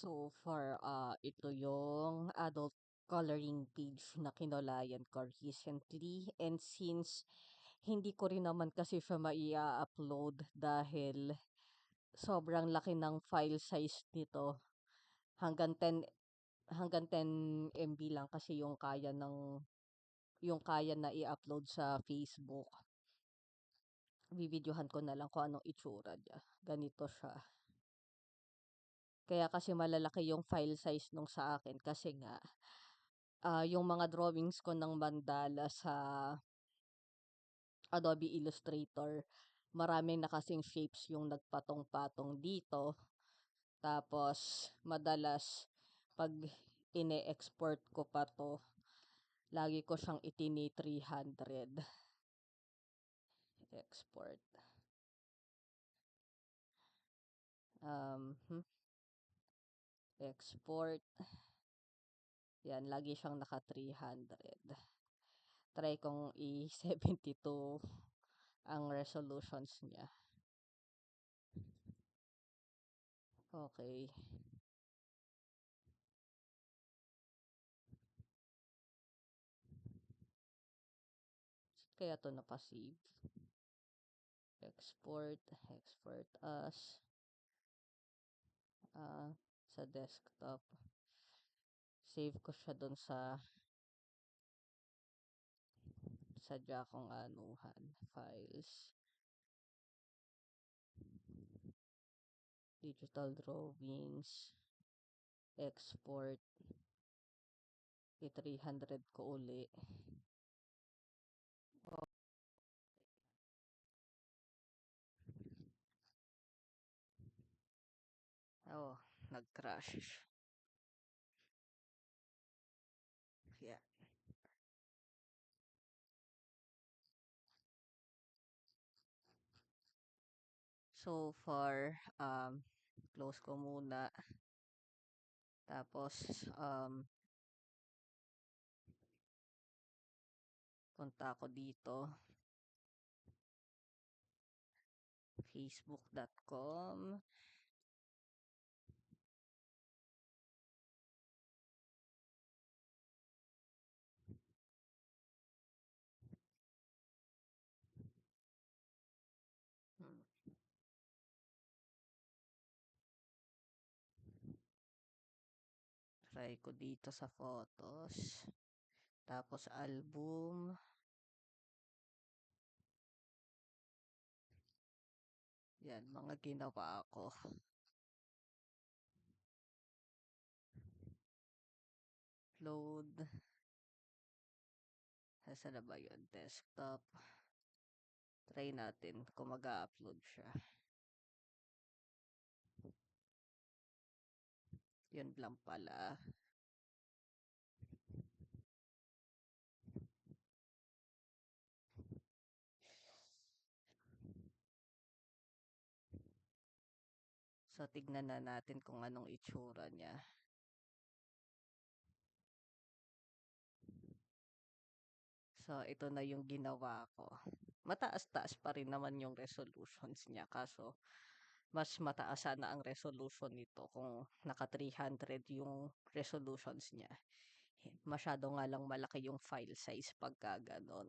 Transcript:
So far, ito yung adult coloring page na kinolayan ko recently. And since hindi ko rin naman kasi siya maia-upload dahil sobrang laki ng file size nito. Hanggang 10 hanggang 10 MB lang kasi yung kaya na i-upload sa Facebook. Bibidyohan ko na lang kung anong itsura niya. Ganito siya. Kaya kasi malalaki yung file size nung sa akin kasi nga yung mga drawings ko ng mandala sa Adobe Illustrator, marami na kasing shapes yung nagpatong-patong dito. Tapos, madalas, pag ine-export ko pa to, lagi ko siyang itini 300. Export. Um, hmm, Export. Yan, lagi siyang naka 300. Try kong i-72 ang resolutions niya. Okay. Kaya to napasave. Export as sa desktop. Save ko siya doon sadya kong anuhan. Files. Digital drawings. Export. I-300 ko uli. Oh, nag-crash. Yeah. So far, close ko muna. Tapos, punta ako dito. Facebook.com. Try ko dito sa photos. Tapos album. Yan, mga ginawa ko. Load. Saan na ba yun? Desktop. Try natin kung mag-upload siya. Yun lang pala. So, tignan na natin kung anong itsura niya. So, ito na yung ginawa ko. Mataas-taas pa rin naman yung resolutions niya. Kaso, mas mataas sana ang resolution nito kung naka 300 yung resolutions niya. Masyado nga lang malaki yung file size pagka ganon.